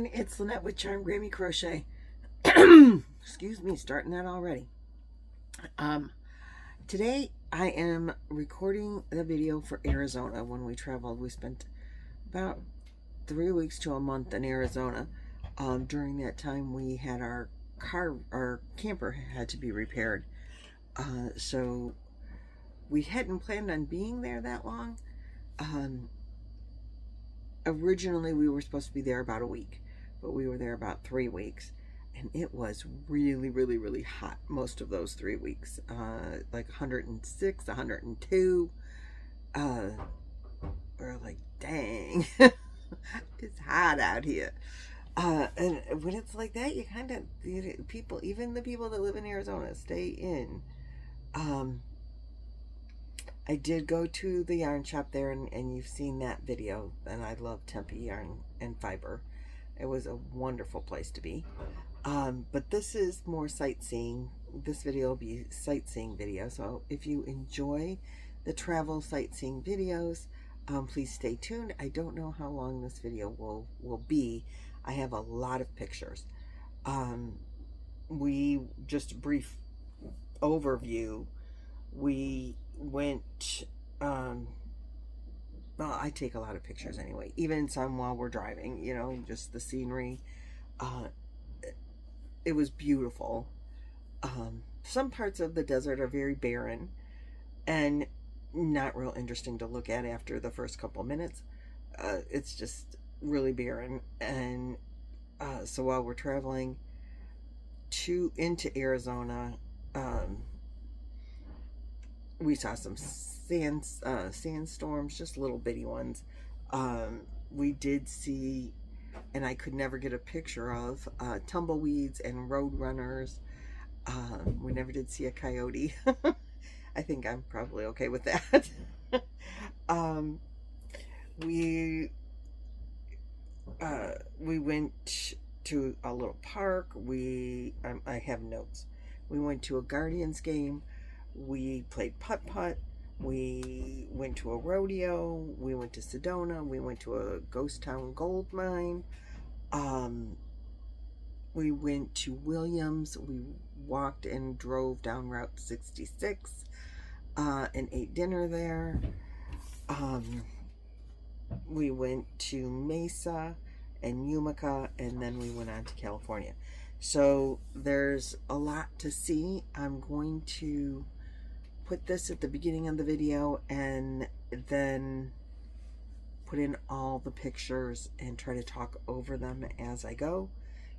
everyone, it's Lynette with Charmed Grammy Crochet. Excuse me, starting that already. Today I am recording the video for Arizona. When we traveled, we spent about 3 weeks to a month in Arizona. During that time, we had our camper had to be repaired. So we hadn't planned on being there that long. Originally we were supposed to be there about a week, but we were there about 3 weeks, and it was really hot most of those 3 weeks. Like 106, 102. We're like, dang. It's hot out here. And when it's like that, you kind of, even the people that live in Arizona stay in. I did go to the yarn shop there, and you've seen that video, and I love Tempe Yarn and Fiber. It was a wonderful place to be. But this is more sightseeing. This video will be a sightseeing video, so if you enjoy the travel sightseeing videos, please stay tuned. I don't know how long this video will be. I have a lot of pictures. We just a brief overview. We went, well, I take a lot of pictures anyway, even some while we're driving, you know, just the scenery. It was beautiful. Some parts of the desert are very barren and not real interesting to look at after the first couple minutes. It's just really barren. And so while we're traveling into Arizona, we saw some sandstorms, just little bitty ones. We did see, and I could never get a picture of, tumbleweeds and roadrunners. We never did see a coyote. I think I'm probably okay with that. We went to a little park. I have notes. We went to a Guardians game. We played putt-putt. We went to a rodeo. We went to Sedona. We went to a ghost town gold mine. We went to Williams. We walked and drove down Route 66 and ate dinner there. We went to Mesa and Umica, and then we went on to California. So there's a lot to see. I'm going to put this at the beginning of the video and then put in all the pictures and try to talk over them as I go.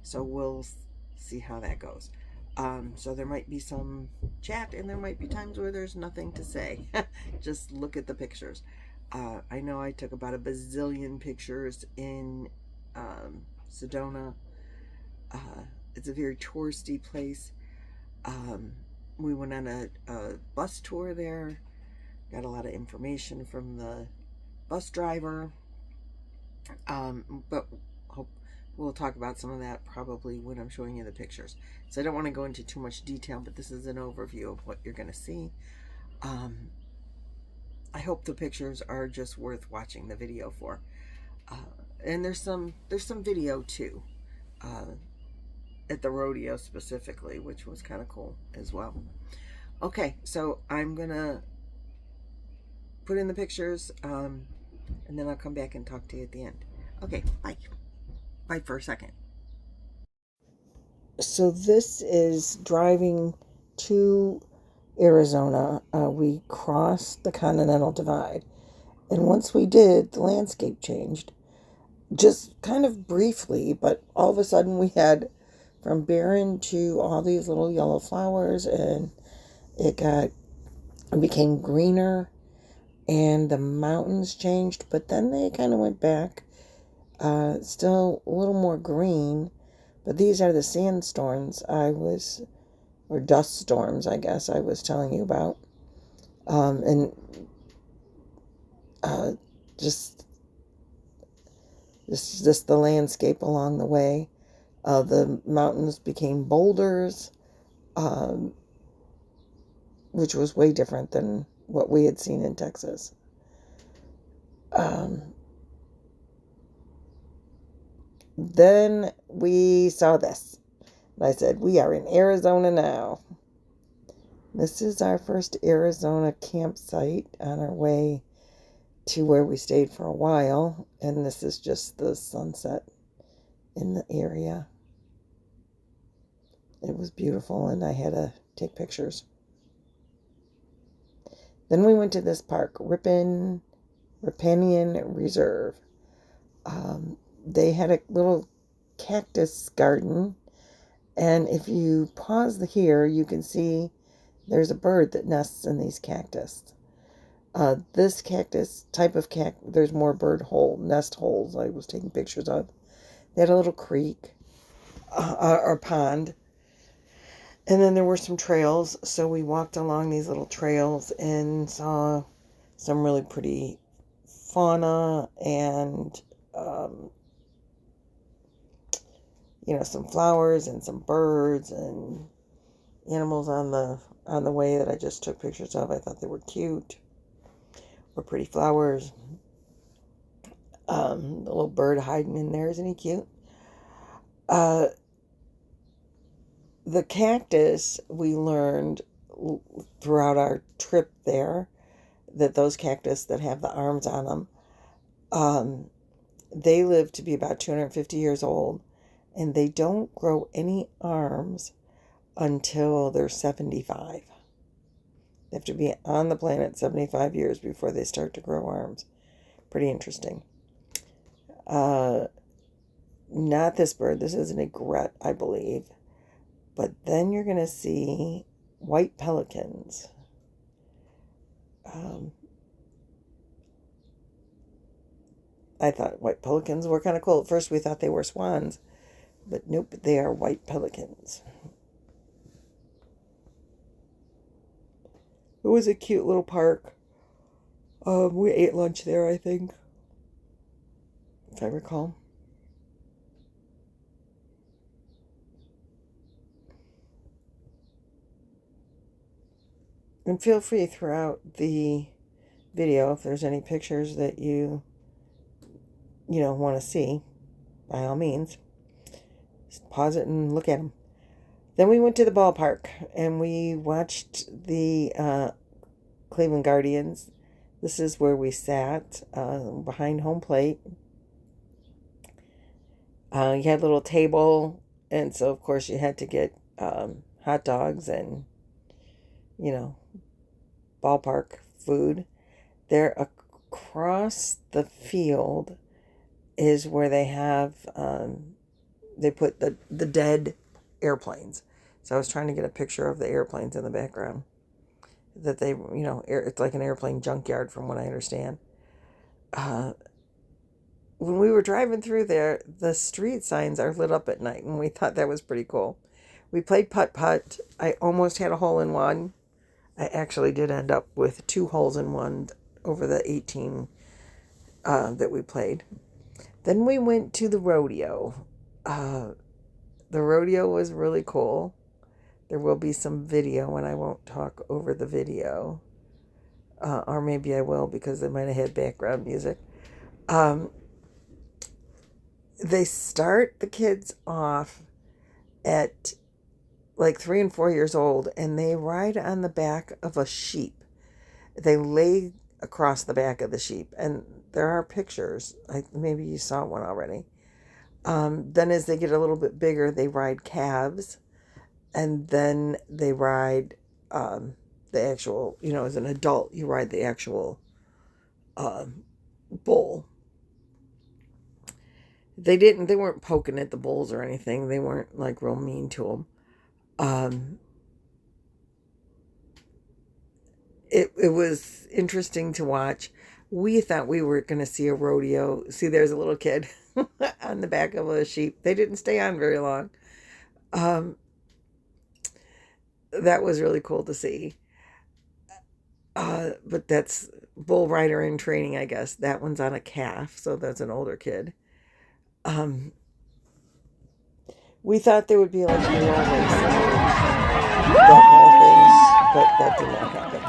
So we'll see how that goes. So there might be some chat, and there might be times where there's nothing to say. Just look at the pictures. I know I took about a bazillion pictures in Sedona. It's a very touristy place. We went on a bus tour there. Got a lot of information from the bus driver. But we'll talk about some of that probably when I'm showing you the pictures. So I don't want to go into too much detail, but this is an overview of what you're going to see. I hope the pictures are just worth watching the video for. And there's some video too. At the rodeo specifically, which was kind of cool as well. Okay, so I'm gonna put in the pictures, and then I'll come back and talk to you at the end. Okay, bye. Bye for a second. So this is driving to Arizona. We crossed the Continental Divide, and once we did, the landscape changed. Just kind of briefly, but all of a sudden we had from barren to all these little yellow flowers, and it became greener, and the mountains changed, but then they kind of went back. Still a little more green, but these are the sandstorms or dust storms, I guess I was telling you about. Just the landscape along the way. The mountains became boulders, which was way different than what we had seen in Texas. Then we saw this. And I said, we are in Arizona now. This is our first Arizona campsite on our way to where we stayed for a while. And this is just the sunset in the area. It was beautiful, and I had to take pictures. Then we went to this park, Riparian Preserve. They had a little cactus garden, and if you pause here, you can see there's a bird that nests in these cactus. This cactus type of cactus, there's more nest holes I was taking pictures of. They had a little creek or pond. And then there were some trails, so we walked along these little trails and saw some really pretty fauna and, some flowers and some birds and animals on the way that I just took pictures of. I thought they were cute, or pretty flowers. The little bird hiding in there, isn't he cute? The cactus, we learned throughout our trip there that those cactus that have the arms on them, they live to be about 250 years old, and they don't grow any arms until they're 75. They have to be on the planet 75 years before they start to grow arms. Pretty interesting. Not this bird. This is an egret, I believe. But then you're going to see white pelicans. I thought white pelicans were kind of cool. At first we thought they were swans, but nope, they are white pelicans. It was a cute little park. We ate lunch there, I think, if I recall. And feel free throughout the video, if there's any pictures that you want to see, by all means, just pause it and look at them. Then we went to the ballpark and we watched the Cleveland Guardians. This is where we sat behind home plate. You had a little table, and so of course you had to get hot dogs and ballpark food. There across the field is where they have they put the dead airplanes. So I was trying to get a picture of the airplanes in the background. That they, it's like an airplane junkyard from what I understand. When we were driving through there, the street signs are lit up at night, and we thought that was pretty cool. We played putt-putt. I almost had a hole-in-one. I actually did end up with 2 holes in one over the 18 that we played. Then we went to the rodeo. The rodeo was really cool. There will be some video, and I won't talk over the video. Or maybe I will, because they might have had background music. They start the kids off at like 3 and 4 years old, and they ride on the back of a sheep. They lay across the back of the sheep, and there are pictures. Maybe you saw one already. Then as they get a little bit bigger, they ride calves, and then they ride the actual, as an adult, you ride the actual bull. They weren't poking at the bulls or anything. They weren't like real mean to them. It was interesting to watch. We thought we were going to see a rodeo. See, there's a little kid on the back of a sheep. They didn't stay on very long. That was really cool to see. But that's bull rider in training, I guess. That one's on a calf, so that's an older kid. We thought there would be like a little race, that kind of thing, but that did not happen.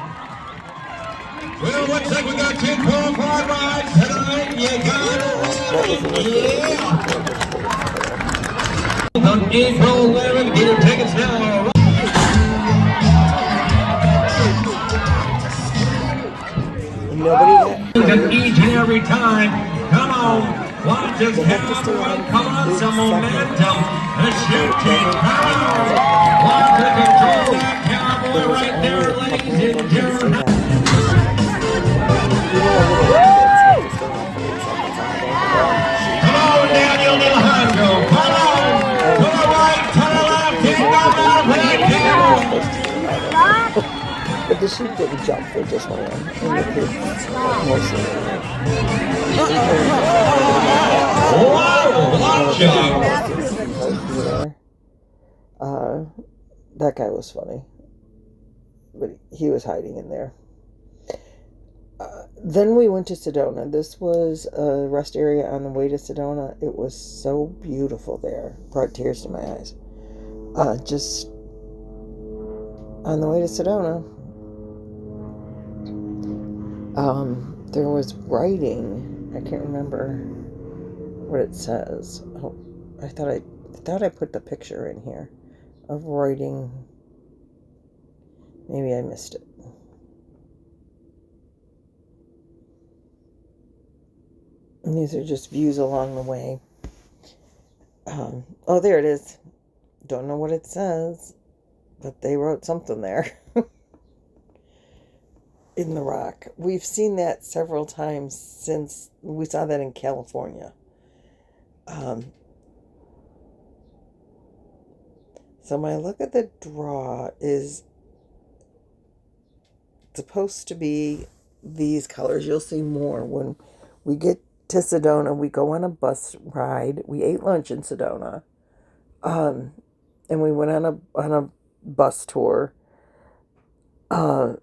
Well, looks like we got 10 qualified rides tonight. You got it. That was a April 11th. Get your tickets now. Nobody got hurt. Each and every time. Come on. Watch us They have to have stay one. on Come for a on, good some second. momentum. The They shifting. never Come on. paused it long Want enough. to control that cowboy There was right only there, a couple ladies of and them had to stay gentlemen. that long. Even the little kids had to stay on for 8 seconds on the back of that sheep. Come on, That Daniel Alejandro. Come on. I To the right, to the had to left. pull Take his no over the matter for that lead so he was camel. supposed to get ahead of him. But the sheep didn't jump; they just ran, and the kids mostly ran. Wow, If anyone gotcha. else did get hurt either, that guy was funny, but he was hiding in there. Then we went to Sedona. This was a rest area on the way to Sedona. It was so beautiful there. Brought tears to my eyes. Just on the way to Sedona, there was writing. I can't remember what it says. Oh, I thought I put the picture in here of writing. Maybe I missed it. And these are just views along the way. Oh, there it is. Don't know what it says, but they wrote something there. In the rock. We've seen that several times since we saw that in California. So my look at the draw is supposed to be these colors. You'll see more when we get to Sedona. We go on a bus ride. We ate lunch in Sedona. And we went on a bus tour. Where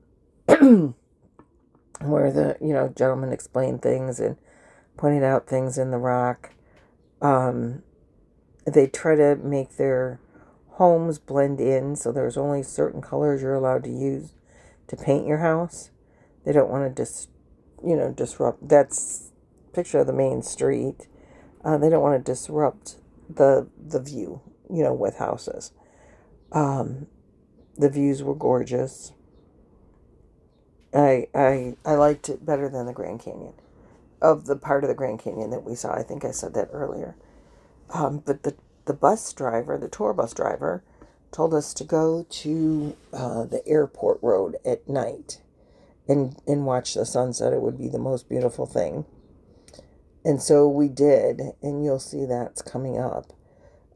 the gentleman explained things and pointed out things in the rock. They try to make their homes blend in, so there's only certain colors you're allowed to use to paint your house. They don't want to disrupt. That's a picture of the main street. They don't want to disrupt the view, with houses. The views were gorgeous. I liked it better than the Grand Canyon. Of the part of the Grand Canyon that we saw. I think I said that earlier. But the bus driver, the tour bus driver, told us to go to the airport road at night and watch the sunset. It would be the most beautiful thing. And so we did, and you'll see that's coming up.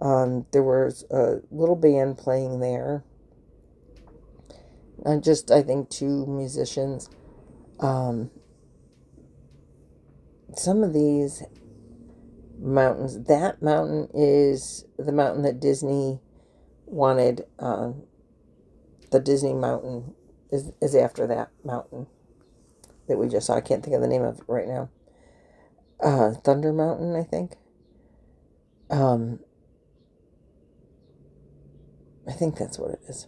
There was a little band playing there. I think 2 musicians. Some of these mountains, that mountain is the mountain that Disney wanted. The Disney mountain is after that mountain that we just saw. I can't think of the name of it right now. Thunder Mountain, I think. I think that's what it is.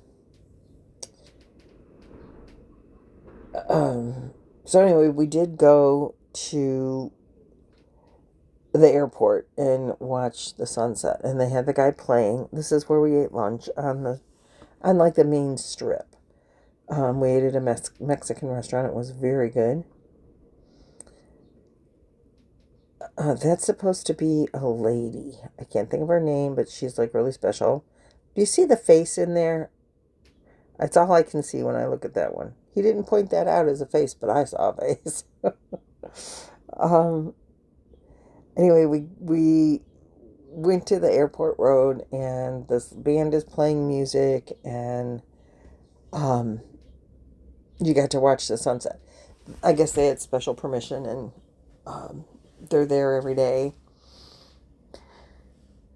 So anyway, we did go to the airport and watch the sunset, and they had the guy playing. This is where we ate lunch on the main strip. We ate at a Mexican restaurant. It was very good. That's supposed to be a lady. I can't think of her name, but she's like really special. Do you see the face in there? That's all I can see when I look at that one. He didn't point that out as a face, but I saw a face. Anyway, we went to the airport road, and this band is playing music, and you got to watch the sunset. I guess they had special permission, and they're there every day.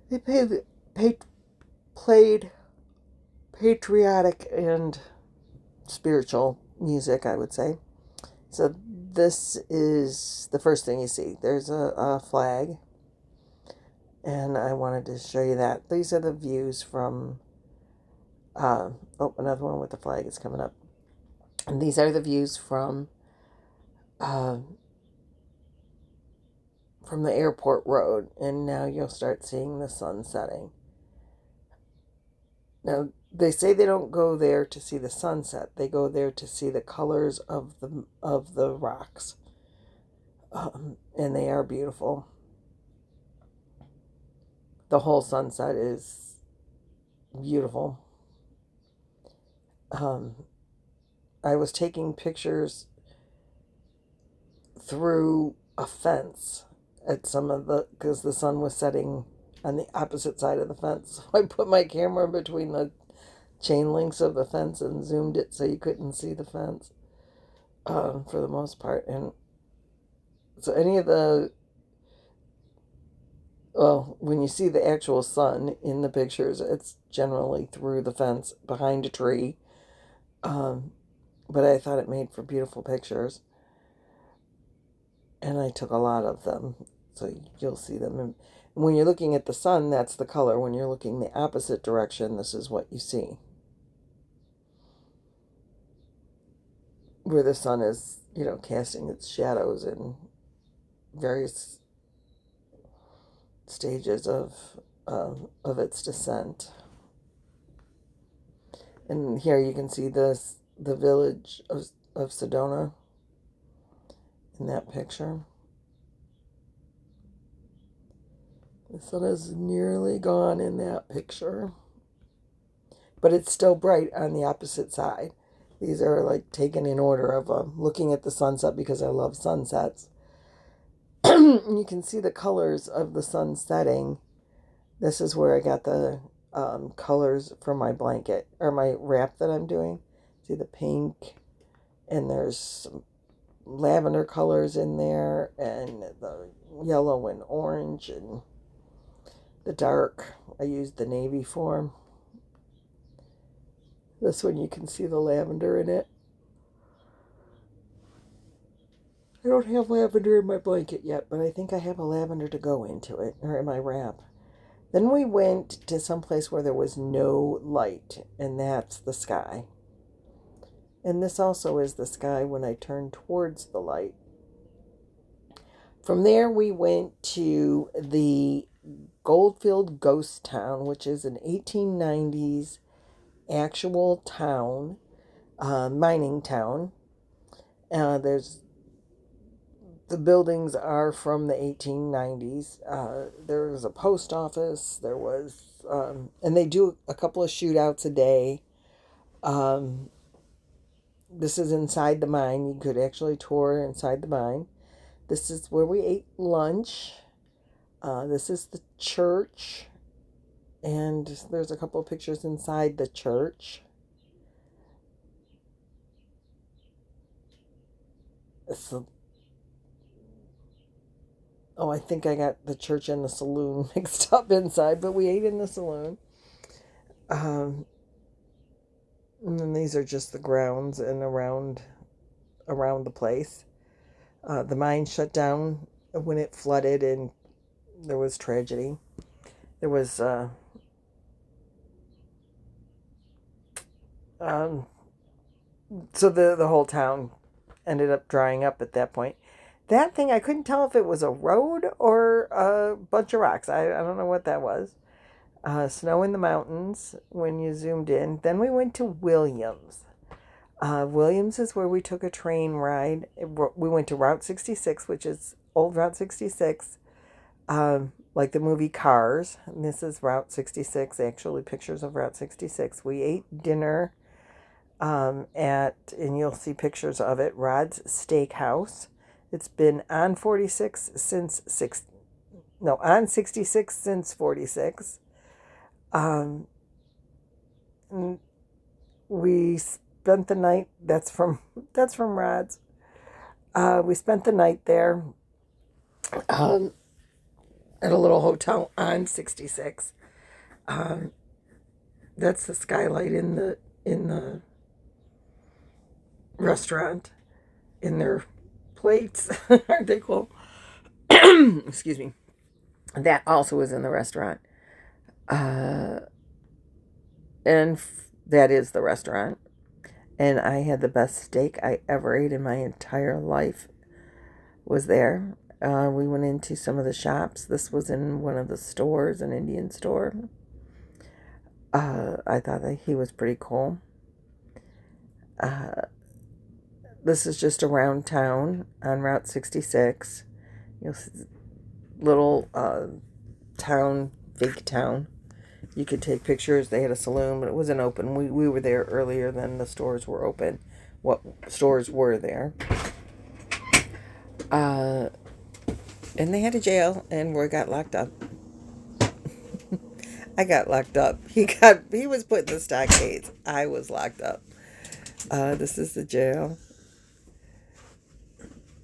They played patriotic and spiritual music, I would say. So this is the first thing you see. There's a flag, and I wanted to show you that. These are the views from, another one with the flag is coming up. And these are the views from the airport road, and now you'll start seeing the sun setting. Now, they say they don't go there to see the sunset. They go there to see the colors of the rocks. And they are beautiful. The whole sunset is beautiful. I was taking pictures through a fence at some of the, because the sun was setting on the opposite side of the fence. So I put my camera between the chain links of the fence and zoomed it so you couldn't see the fence, for the most part. And so any of the, well, when you see the actual sun in the pictures, it's generally through the fence behind a tree. But I thought it made for beautiful pictures. And I took a lot of them, so you'll see them. And when you're looking at the sun, that's the color. When you're looking the opposite direction, this is what you see. Where the sun is, casting its shadows in various stages of its descent. And here you can see the village of Sedona in that picture. The sun is nearly gone in that picture, but it's still bright on the opposite side. These are like taken in order of looking at the sunset, because I love sunsets. You can see the colors of the sun setting. This is where I got the colors for my blanket, or my wrap that I'm doing. See the pink, and there's some lavender colors in there, and the yellow and orange, and the dark I used the navy for. This one you can see the lavender in it. I don't have lavender in my blanket yet, but I think I have a lavender to go into it, or in my wrap. Then we went to some place where there was no light, and that's the sky. And this also is the sky when I turn towards the light. From there, we went to the Goldfield Ghost Town, which is an 1890s actual town, mining town. The buildings are from the 1890s. There was a post office. There was, and they do a couple of shootouts a day. This is inside the mine. You could actually tour inside the mine. This is where we ate lunch. This is the church. And there's a couple of pictures inside the church. I think I got the church and the saloon mixed up inside, but we ate in the saloon. And then these are just the grounds and around the place. The mine shut down when it flooded, and there was tragedy. There was so the whole town ended up drying up at that point. That thing, I couldn't tell if it was a road or a bunch of rocks. I don't know what that was. Snow in the mountains when you zoomed in. Then we went to Williams. Williams is where we took a train ride. We went to Route 66, which is old Route 66, like the movie Cars. And this is Route 66, actually pictures of Route 66. We ate dinner and you'll see pictures of it, Rod's Steakhouse. It's been on 66 since 46. We spent the night. That's from Rod's. We spent the night there at a little hotel on 66. That's the skylight in the restaurant, in their plates. Aren't they cool? Excuse me. That also is in the restaurant. And that is the restaurant. And I had the best steak I ever ate in my entire life was there. We went into some of the shops. This was in one of the stores, an Indian store. I thought that he was pretty cool. This is just around town on Route 66. You'll see little town, big town. You could take pictures. They had a saloon, but it wasn't open. We were there earlier than the stores were open. What stores were there? And they had a jail, and Roy got locked up. I got locked up. He was put in the stockades. I was locked up. This is the jail.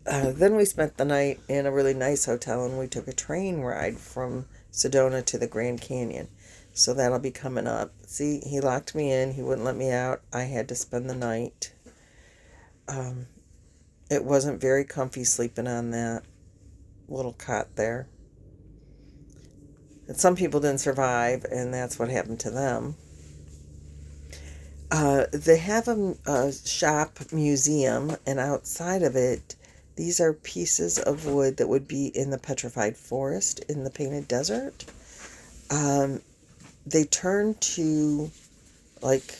Then we spent the night in a really nice hotel, and we took a train ride from Sedona to the Grand Canyon. So that'll be coming up. See, he locked me in. He wouldn't let me out. I had to spend the night. It wasn't very comfy sleeping on that little cot there. And some people didn't survive, and that's what happened to them. They have a shop museum, and outside of it, these are pieces of wood that would be in the petrified forest in the Painted Desert. They turn to like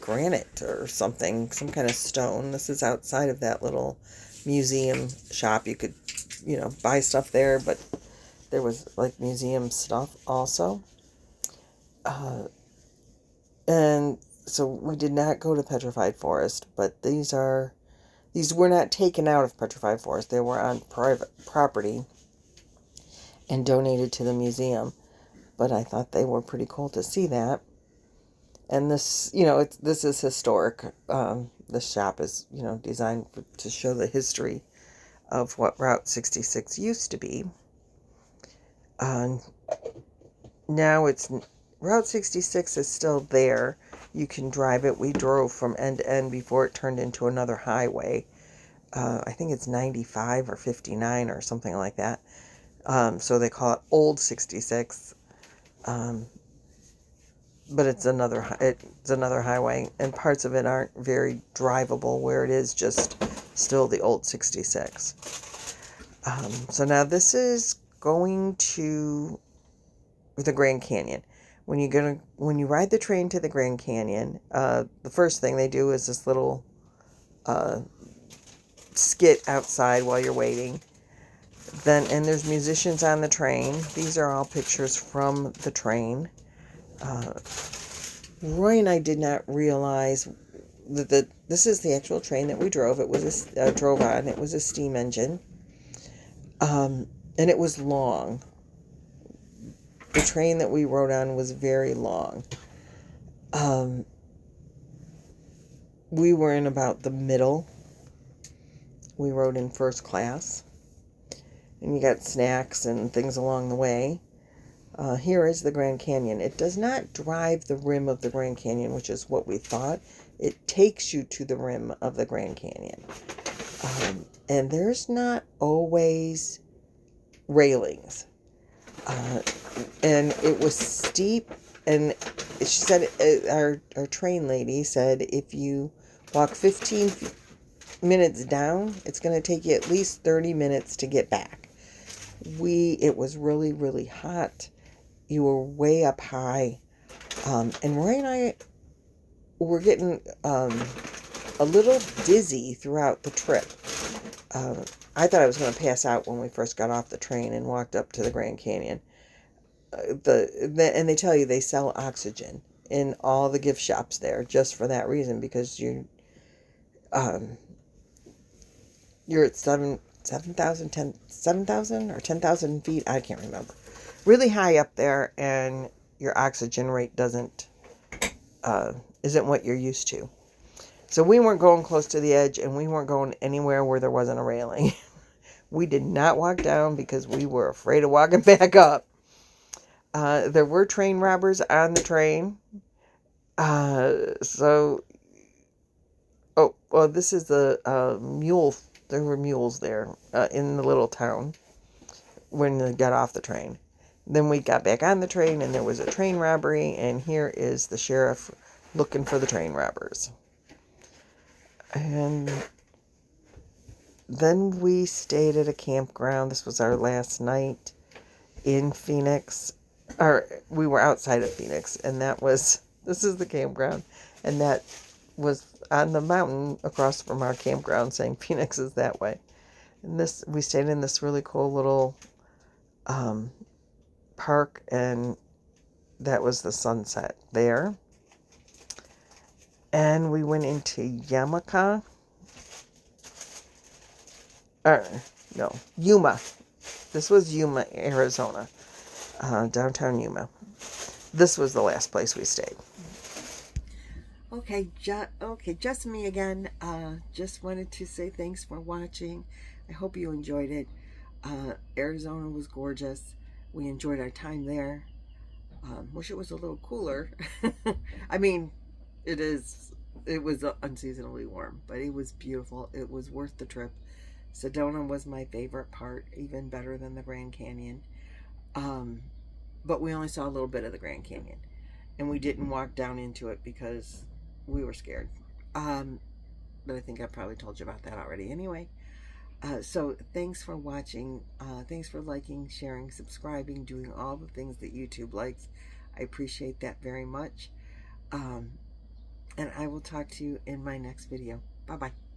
granite or something, some kind of stone. This is outside of that little museum shop. You could, buy stuff there, but there was like museum stuff also. And so we did not go to Petrified Forest, but these were not taken out of Petrified Forest. They were on private property and donated to the museum. But I thought they were pretty cool to see that. And this, this is historic. The shop is, designed to show the history of what Route 66 used to be. Now Route 66 is still there. You can drive it. We drove from end to end before it turned into another highway. I think it's 95 or 59 or something like that. So they call it Old 66. But it's another highway, and parts of it aren't very drivable where it is just still the Old 66. So now this is going to the Grand Canyon. When you ride the train to the Grand Canyon, the first thing they do is this little skit outside while you're waiting. And there's musicians on the train. These are all pictures from the train. Roy and I did not realize that this is the actual train that we drove. It was drove on. It was a steam engine, and it was long. The train that we rode on was very long. We were in about the middle. We rode in first class. And you got snacks and things along the way. Here is the Grand Canyon. It does not drive the rim of the Grand Canyon, which is what we thought. It takes you to the rim of the Grand Canyon. And there's not always railings. And it was steep. And she said, our train lady said, if you walk 15 minutes down, it's going to take you at least 30 minutes to get back. It was really, really hot. You were way up high. And Roy and I were getting a little dizzy throughout the trip. I thought I was going to pass out when we first got off the train and walked up to the Grand Canyon. And they tell you they sell oxygen in all the gift shops there just for that reason, because you're at 7,000 or 10,000 feet. I can't remember. Really high up there, and your oxygen rate isn't what you're used to. So we weren't going close to the edge, and we weren't going anywhere where there wasn't a railing. We did not walk down because we were afraid of walking back up. There were train robbers on the train. This is the mule. There were mules there in the little town when they got off the train. Then we got back on the train, and there was a train robbery, and here is the sheriff looking for the train robbers. And then we stayed at a campground. This was our last night in Phoenix. We were outside of Phoenix, and that was This is the campground, and that was on the mountain across from our campground, saying Phoenix is that way. And this, we stayed in this really cool little park, and that was the sunset there. And we went into Yuma. This was Yuma, Arizona, downtown Yuma. This was the last place we stayed. Okay, just me again. Just wanted to say thanks for watching. I hope you enjoyed it. Arizona was gorgeous. We enjoyed our time there. Wish it was a little cooler. I mean, it was unseasonably warm, but it was beautiful. It was worth the trip. Sedona was my favorite part, even better than the Grand Canyon. But we only saw a little bit of the Grand Canyon, and we didn't walk down into it because we were scared. But I think I probably told you about that already anyway. So thanks for watching. Thanks for liking, sharing, subscribing, doing all the things that YouTube likes. I appreciate that very much. And I will talk to you in my next video. Bye-bye.